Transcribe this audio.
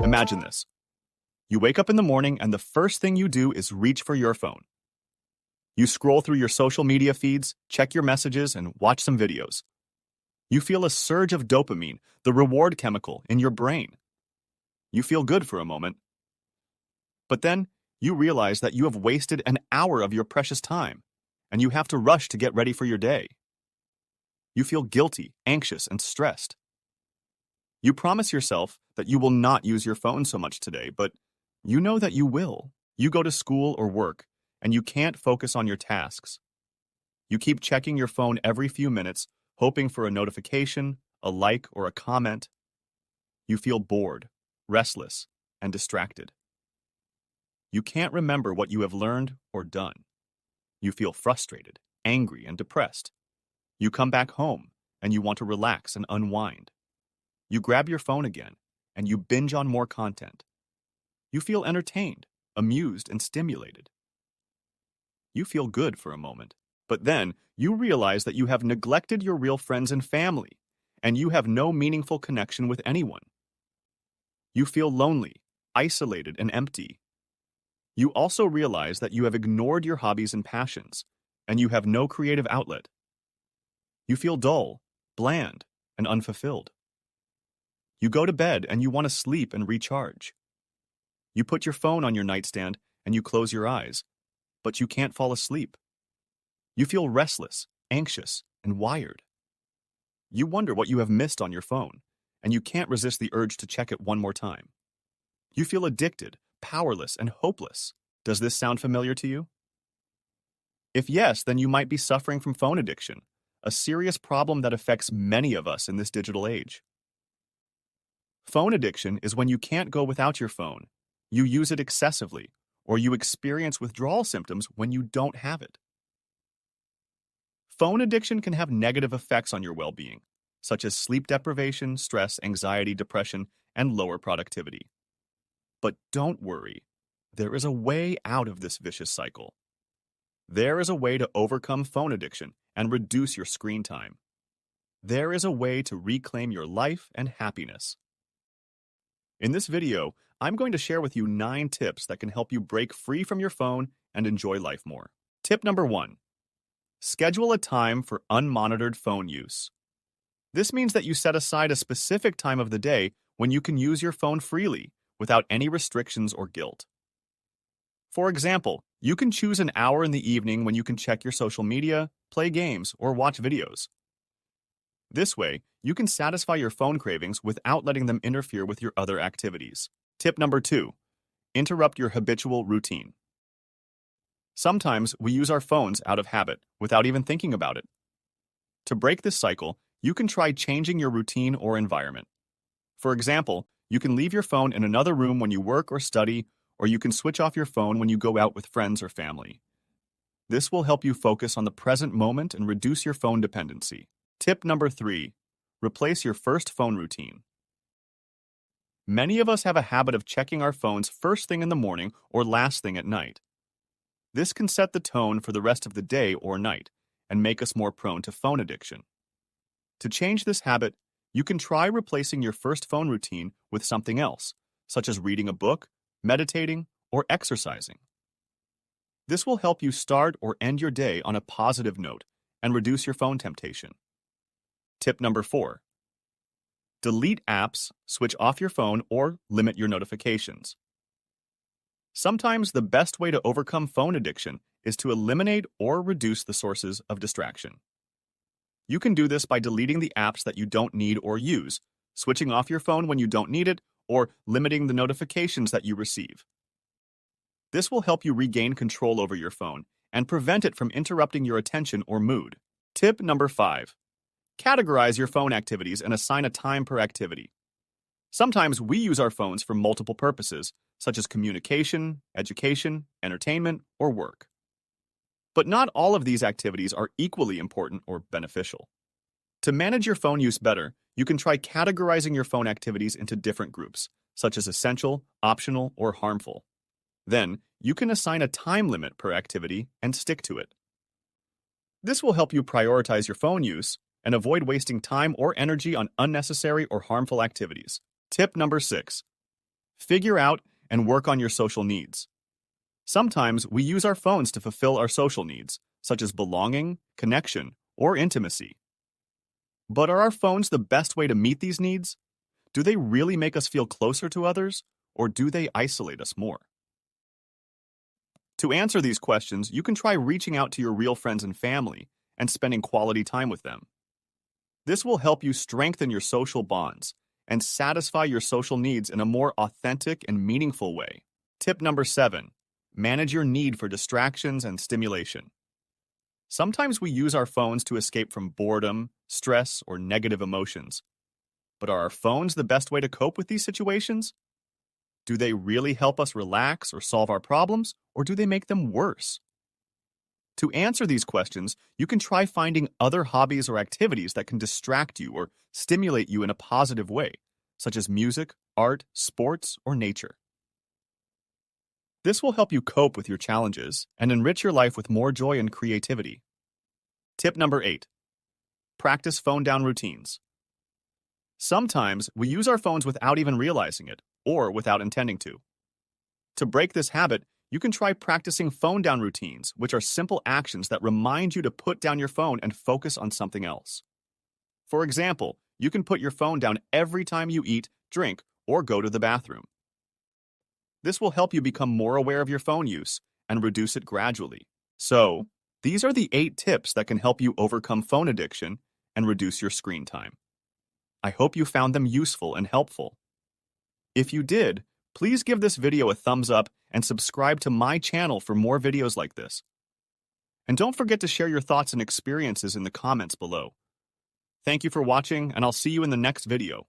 Imagine this. You wake up in the morning and the first thing you do is reach for your phone. You scroll through your social media feeds, check your messages, and watch some videos. You feel a surge of dopamine, the reward chemical, in your brain. You feel good for a moment. But then, you realize that you have wasted an hour of your precious time, and you have to rush to get ready for your day. You feel guilty, anxious, and stressed. You promise yourself that you will not use your phone so much today, but you know that you will. You go to school or work, and you can't focus on your tasks. You keep checking your phone every few minutes, hoping for a notification, a like, or a comment. You feel bored, restless, and distracted. You can't remember what you have learned or done. You feel frustrated, angry, and depressed. You come back home, and you want to relax and unwind. You grab your phone again, and you binge on more content. You feel entertained, amused, and stimulated. You feel good for a moment, but then you realize that you have neglected your real friends and family, and you have no meaningful connection with anyone. You feel lonely, isolated, and empty. You also realize that you have ignored your hobbies and passions, and you have no creative outlet. You feel dull, bland, and unfulfilled. You go to bed and you want to sleep and recharge. You put your phone on your nightstand and you close your eyes, but you can't fall asleep. You feel restless, anxious, and wired. You wonder what you have missed on your phone, and you can't resist the urge to check it one more time. You feel addicted, powerless, and hopeless. Does this sound familiar to you? If yes, then you might be suffering from phone addiction, a serious problem that affects many of us in this digital age. Phone addiction is when you can't go without your phone, you use it excessively, or you experience withdrawal symptoms when you don't have it. Phone addiction can have negative effects on your well-being, such as sleep deprivation, stress, anxiety, depression, and lower productivity. But don't worry, there is a way out of this vicious cycle. There is a way to overcome phone addiction and reduce your screen time. There is a way to reclaim your life and happiness. In this video, I'm going to share with you 9 tips that can help you break free from your phone and enjoy life more. Tip number 1. Schedule a time for unmonitored phone use. This means that you set aside a specific time of the day when you can use your phone freely, without any restrictions or guilt. For example, you can choose an hour in the evening when you can check your social media, play games, or watch videos. This way, you can satisfy your phone cravings without letting them interfere with your other activities. Tip number 2. Interrupt your habitual routine. Sometimes we use our phones out of habit, without even thinking about it. To break this cycle, you can try changing your routine or environment. For example, you can leave your phone in another room when you work or study, or you can switch off your phone when you go out with friends or family. This will help you focus on the present moment and reduce your phone dependency. Tip number 3. Replace your first phone routine. Many of us have a habit of checking our phones first thing in the morning or last thing at night. This can set the tone for the rest of the day or night and make us more prone to phone addiction. To change this habit, you can try replacing your first phone routine with something else, such as reading a book, meditating, or exercising. This will help you start or end your day on a positive note and reduce your phone temptation. Tip number 4. Delete apps, switch off your phone, or limit your notifications. Sometimes the best way to overcome phone addiction is to eliminate or reduce the sources of distraction. You can do this by deleting the apps that you don't need or use, switching off your phone when you don't need it, or limiting the notifications that you receive. This will help you regain control over your phone and prevent it from interrupting your attention or mood. Tip number 5. Categorize your phone activities and assign a time per activity. Sometimes we use our phones for multiple purposes, such as communication, education, entertainment, or work. But not all of these activities are equally important or beneficial. To manage your phone use better, you can try categorizing your phone activities into different groups, such as essential, optional, or harmful. Then, you can assign a time limit per activity and stick to it. This will help you prioritize your phone use and avoid wasting time or energy on unnecessary or harmful activities. Tip number 6. Figure out and work on your social needs. Sometimes we use our phones to fulfill our social needs, such as belonging, connection, or intimacy. But are our phones the best way to meet these needs? Do they really make us feel closer to others, or do they isolate us more? To answer these questions, you can try reaching out to your real friends and family and spending quality time with them. This will help you strengthen your social bonds and satisfy your social needs in a more authentic and meaningful way. Tip number 7. Manage your need for distractions and stimulation. Sometimes we use our phones to escape from boredom, stress, or negative emotions. But are our phones the best way to cope with these situations? Do they really help us relax or solve our problems, or do they make them worse? To answer these questions, you can try finding other hobbies or activities that can distract you or stimulate you in a positive way, such as music, art, sports, or nature. This will help you cope with your challenges and enrich your life with more joy and creativity. Tip number 8. Practice phone-down routines. Sometimes we use our phones without even realizing it, or without intending to. To break this habit, you can try practicing phone-down routines, which are simple actions that remind you to put down your phone and focus on something else. For example, you can put your phone down every time you eat, drink, or go to the bathroom. This will help you become more aware of your phone use and reduce it gradually. So, these are the 8 tips that can help you overcome phone addiction and reduce your screen time. I hope you found them useful and helpful. If you did, please give this video a thumbs up and subscribe to my channel for more videos like this. And don't forget to share your thoughts and experiences in the comments below. Thank you for watching, and I'll see you in the next video.